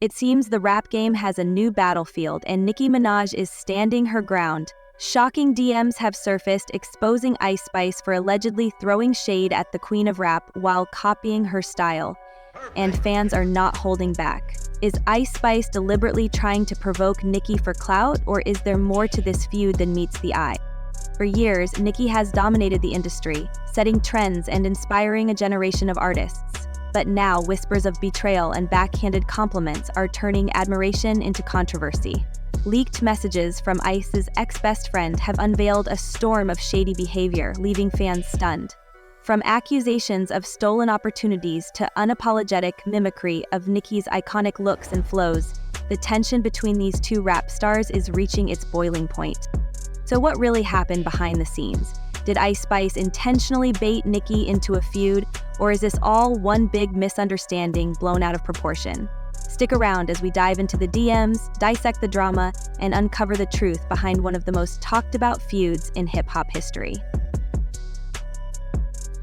It seems the rap game has a new battlefield and Nicki Minaj is standing her ground. Shocking DMs have surfaced exposing Ice Spice for allegedly throwing shade at the queen of rap while copying her style. And fans are not holding back. Is Ice Spice deliberately trying to provoke Nicki for clout, or is there more to this feud than meets the eye? For years, Nicki has dominated the industry, setting trends and inspiring a generation of artists. But now, whispers of betrayal and backhanded compliments are turning admiration into controversy. Leaked messages from Ice's ex-best friend have unveiled a storm of shady behavior, leaving fans stunned. From accusations of stolen opportunities to unapologetic mimicry of Nicki's iconic looks and flows, the tension between these two rap stars is reaching its boiling point. So what really happened behind the scenes? Did Ice Spice intentionally bait Nicki into a feud, or is this all one big misunderstanding blown out of proportion? Stick around as we dive into the DMs, dissect the drama, and uncover the truth behind one of the most talked about feuds in hip-hop history.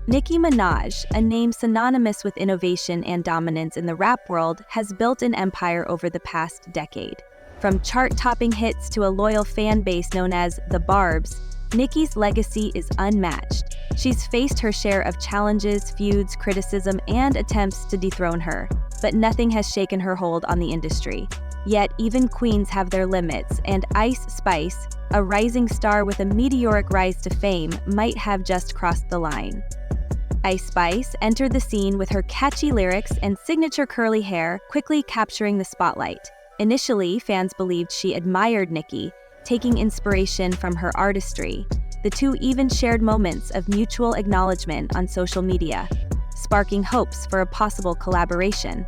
Nicki Minaj, a name synonymous with innovation and dominance in the rap world, has built an empire over the past decade. From chart-topping hits to a loyal fan base known as the Barbs, Nicki's legacy is unmatched. She's faced her share of challenges, feuds, criticism, and attempts to dethrone her, but nothing has shaken her hold on the industry. Yet even queens have their limits, and Ice Spice, a rising star with a meteoric rise to fame, might have just crossed the line. Ice Spice entered the scene with her catchy lyrics and signature curly hair, quickly capturing the spotlight. Initially, fans believed she admired Nicki, taking inspiration from her artistry. The two even shared moments of mutual acknowledgement on social media, sparking hopes for a possible collaboration.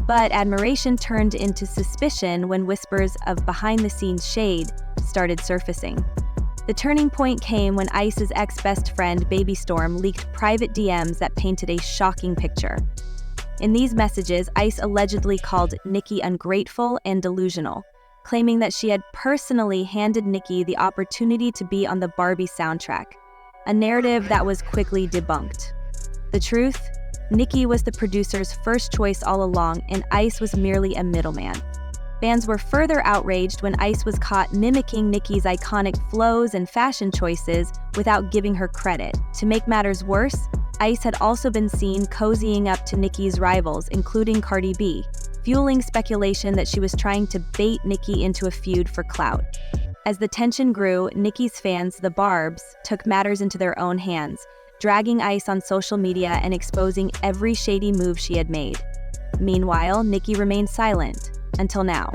But admiration turned into suspicion when whispers of behind-the-scenes shade started surfacing. The turning point came when Ice's ex-best friend, Baby Storm, leaked private DMs that painted a shocking picture. In these messages, Ice allegedly called Nicki ungrateful and delusional, claiming that she had personally handed Nicki the opportunity to be on the Barbie soundtrack, a narrative that was quickly debunked. The truth? Nicki was the producer's first choice all along, and Ice was merely a middleman. Fans were further outraged when Ice was caught mimicking Nicki's iconic flows and fashion choices without giving her credit. To make matters worse, Ice had also been seen cozying up to Nicki's rivals, including Cardi B, fueling speculation that she was trying to bait Nicki into a feud for clout. As the tension grew, Nicki's fans, the Barbs, took matters into their own hands, dragging Ice on social media and exposing every shady move she had made. Meanwhile, Nicki remained silent, until now.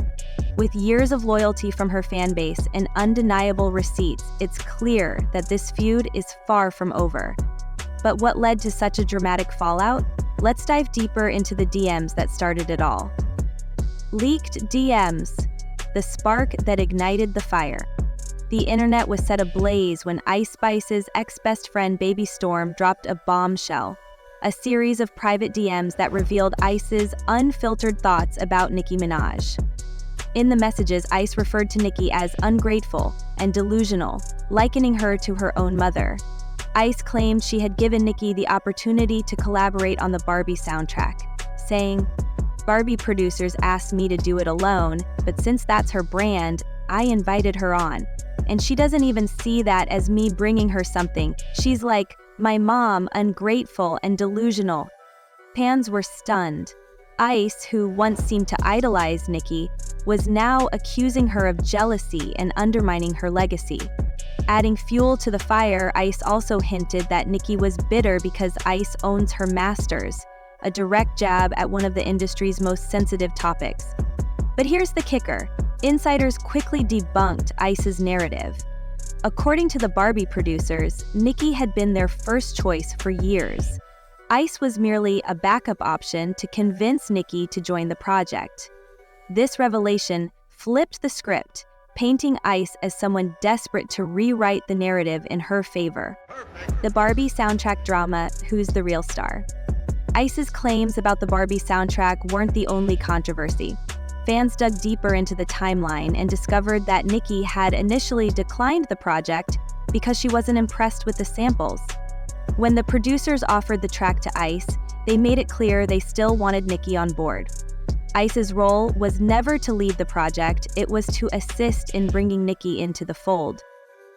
With years of loyalty from her fan base and undeniable receipts, it's clear that this feud is far from over. But what led to such a dramatic fallout? Let's dive deeper into the DMs that started it all. Leaked DMs, the spark that ignited the fire. The internet was set ablaze when Ice Spice's ex-best friend Baby Storm dropped a bombshell, a series of private DMs that revealed Ice's unfiltered thoughts about Nicki Minaj. In the messages, Ice referred to Nicki as ungrateful and delusional, likening her to her own mother. Ice claimed she had given Nicki the opportunity to collaborate on the Barbie soundtrack, saying, "Barbie producers asked me to do it alone, but since that's her brand, I invited her on. And she doesn't even see that as me bringing her something. She's like, my mom, ungrateful and delusional." Fans were stunned. Ice, who once seemed to idolize Nicki, was now accusing her of jealousy and undermining her legacy. Adding fuel to the fire, Ice also hinted that Nicki was bitter because Ice owns her masters, a direct jab at one of the industry's most sensitive topics. But here's the kicker. Insiders quickly debunked Ice's narrative. According to the Barbie producers, Nicki had been their first choice for years. Ice was merely a backup option to convince Nicki to join the project. This revelation flipped the script, painting Ice as someone desperate to rewrite the narrative in her favor. The Barbie soundtrack drama, who's the real star? Ice's claims about the Barbie soundtrack weren't the only controversy. Fans dug deeper into the timeline and discovered that Nicki had initially declined the project because she wasn't impressed with the samples. When the producers offered the track to Ice, they made it clear they still wanted Nicki on board. Ice's role was never to lead the project, it was to assist in bringing Nicki into the fold.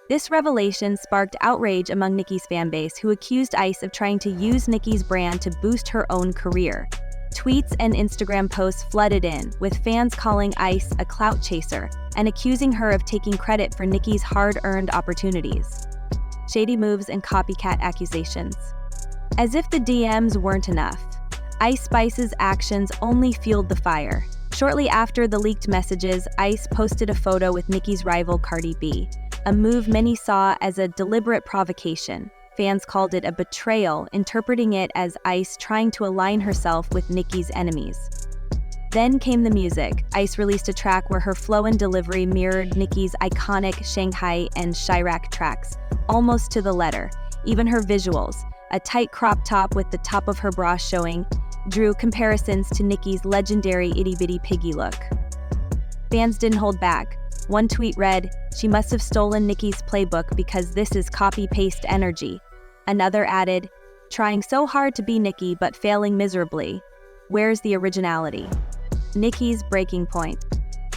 This revelation sparked outrage among Nicki's fanbase, who accused Ice of trying to use Nicki's brand to boost her own career. Tweets and Instagram posts flooded in, with fans calling Ice a clout chaser and accusing her of taking credit for Nicki's hard-earned opportunities. Shady moves and copycat accusations. As if the DMs weren't enough, Ice Spice's actions only fueled the fire. Shortly after the leaked messages, Ice posted a photo with Nicki's rival Cardi B, a move many saw as a deliberate provocation. Fans called it a betrayal, interpreting it as Ice trying to align herself with Nicki's enemies. Then came the music. Ice released a track where her flow and delivery mirrored Nicki's iconic Shanghai and Chirac tracks, almost to the letter. Even her visuals, a tight crop top with the top of her bra showing, drew comparisons to Nicki's legendary Itty Bitty Piggy look. Fans didn't hold back. One tweet read, "She must have stolen Nicki's playbook because this is copy-paste energy." Another added, "Trying so hard to be Nicki but failing miserably. Where's the originality?" Nicki's breaking point.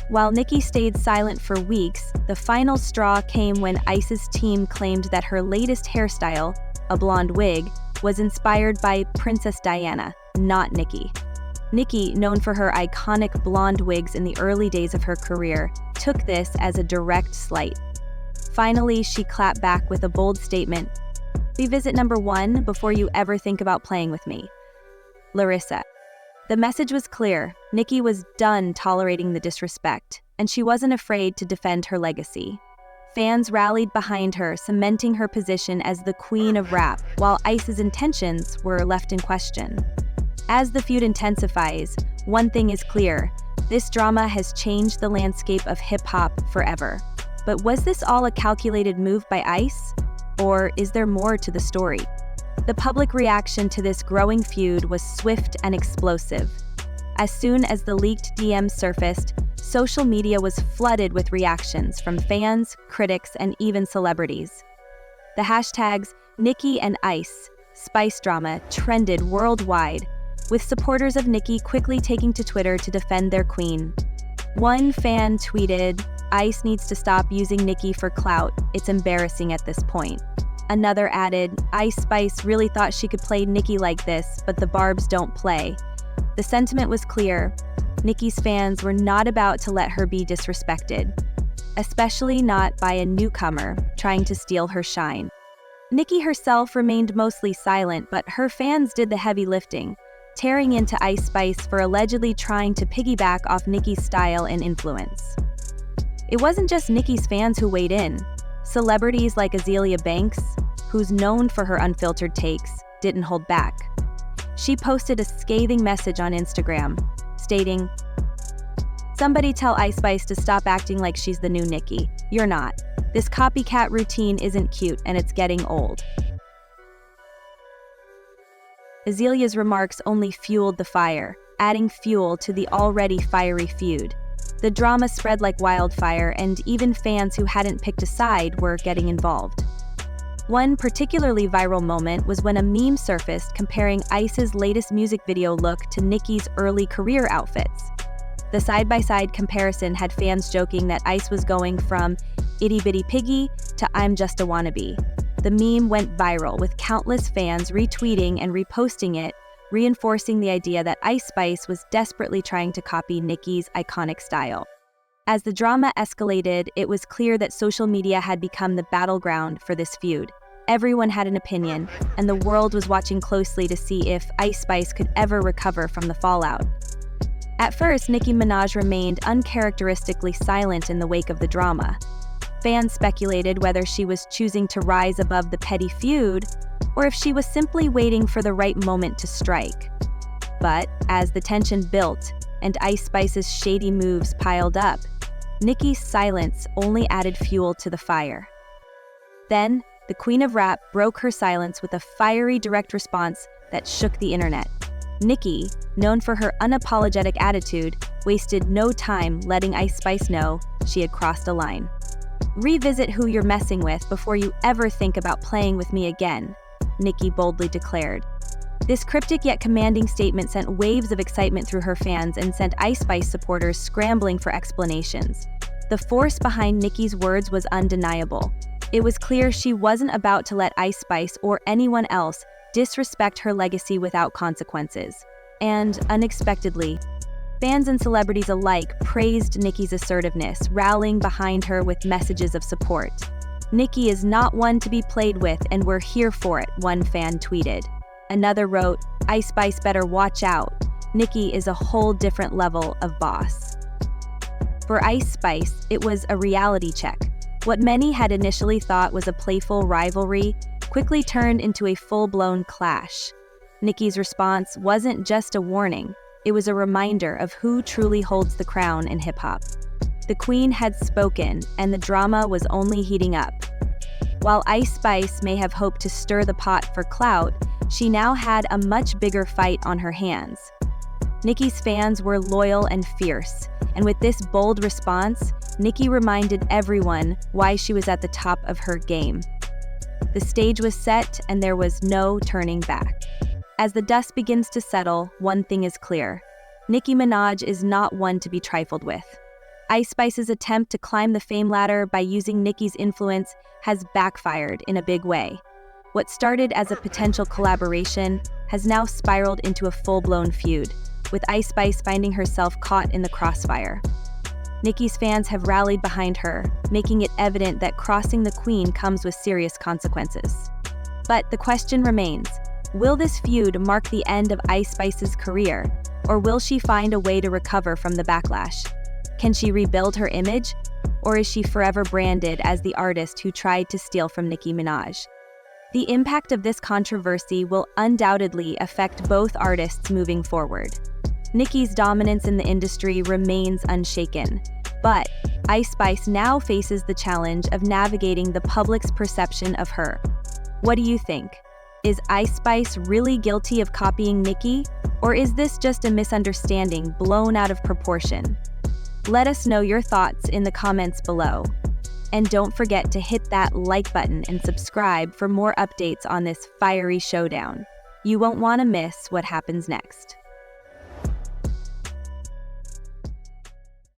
While Nicki stayed silent for weeks, the final straw came when Ice's team claimed that her latest hairstyle, a blonde wig, was inspired by Princess Diana, not Nicki. Nicki, known for her iconic blonde wigs in the early days of her career, took this as a direct slight. Finally, she clapped back with a bold statement, "Revisit number 1 before you ever think about playing with me. Larissa." The message was clear. Nicki was done tolerating the disrespect, and she wasn't afraid to defend her legacy. Fans rallied behind her, cementing her position as the queen of rap, while Ice's intentions were left in question. As the feud intensifies, one thing is clear: this drama has changed the landscape of hip-hop forever. But was this all a calculated move by Ice? Or is there more to the story? The public reaction to this growing feud was swift and explosive. As soon as the leaked DMs surfaced, social media was flooded with reactions from fans, critics, and even celebrities. The hashtags Nicki and Ice Spice drama trended worldwide, with supporters of Nicki quickly taking to Twitter to defend their queen. One fan tweeted, "Ice needs to stop using Nicki for clout, it's embarrassing at this point." Another added, "Ice Spice really thought she could play Nicki like this, but the barbs don't play." The sentiment was clear. Nicki's fans were not about to let her be disrespected, especially not by a newcomer trying to steal her shine. Nicki herself remained mostly silent, but her fans did the heavy lifting, tearing into Ice Spice for allegedly trying to piggyback off Nicki's style and influence. It wasn't just Nicki's fans who weighed in. Celebrities like Azealia Banks, who's known for her unfiltered takes, didn't hold back. She posted a scathing message on Instagram, stating, "Somebody tell Ice Spice to stop acting like she's the new Nicki. You're not. This copycat routine isn't cute and it's getting old." Azalea's remarks only fueled the fire, adding fuel to the already fiery feud. The drama spread like wildfire, and even fans who hadn't picked a side were getting involved. One particularly viral moment was when a meme surfaced comparing Ice's latest music video look to Nicki's early career outfits. The side-by-side comparison had fans joking that Ice was going from Itty Bitty Piggy to I'm Just a Wannabe. The meme went viral, with countless fans retweeting and reposting it, reinforcing the idea that Ice Spice was desperately trying to copy Nicki's iconic style. As the drama escalated, it was clear that social media had become the battleground for this feud. Everyone had an opinion, and the world was watching closely to see if Ice Spice could ever recover from the fallout. At first, Nicki Minaj remained uncharacteristically silent in the wake of the drama. Fans speculated whether she was choosing to rise above the petty feud, or if she was simply waiting for the right moment to strike. But as the tension built and Ice Spice's shady moves piled up, Nicki's silence only added fuel to the fire. Then, the Queen of Rap broke her silence with a fiery direct response that shook the internet. Nicki, known for her unapologetic attitude, wasted no time letting Ice Spice know she had crossed a line. "Revisit who you're messing with before you ever think about playing with me again," Nicki boldly declared. This cryptic yet commanding statement sent waves of excitement through her fans and sent Ice Spice supporters scrambling for explanations. The force behind Nicki's words was undeniable. It was clear she wasn't about to let Ice Spice or anyone else disrespect her legacy without consequences. And, unexpectedly, fans and celebrities alike praised Nicki's assertiveness, rallying behind her with messages of support. "Nicki is not one to be played with, and we're here for it," one fan tweeted. Another wrote, "Ice Spice better watch out. Nicki is a whole different level of boss." For Ice Spice, it was a reality check. What many had initially thought was a playful rivalry quickly turned into a full-blown clash. Nicki's response wasn't just a warning, it was a reminder of who truly holds the crown in hip-hop. The Queen had spoken, and the drama was only heating up. While Ice Spice may have hoped to stir the pot for clout, she now had a much bigger fight on her hands. Nicki's fans were loyal and fierce, and with this bold response, Nicki reminded everyone why she was at the top of her game. The stage was set, and there was no turning back. As the dust begins to settle, one thing is clear. Nicki Minaj is not one to be trifled with. Ice Spice's attempt to climb the fame ladder by using Nicki's influence has backfired in a big way. What started as a potential collaboration has now spiraled into a full-blown feud, with Ice Spice finding herself caught in the crossfire. Nicki's fans have rallied behind her, making it evident that crossing the Queen comes with serious consequences. But the question remains, will this feud mark the end of Ice Spice's career, or will she find a way to recover from the backlash? Can she rebuild her image, or is she forever branded as the artist who tried to steal from Nicki Minaj? The impact of this controversy will undoubtedly affect both artists moving forward. Nicki's dominance in the industry remains unshaken, but Ice Spice now faces the challenge of navigating the public's perception of her. What do you think? Is Ice Spice really guilty of copying Nicki, or is this just a misunderstanding blown out of proportion? Let us know your thoughts in the comments below. And don't forget to hit that like button and subscribe for more updates on this fiery showdown. You won't want to miss what happens next.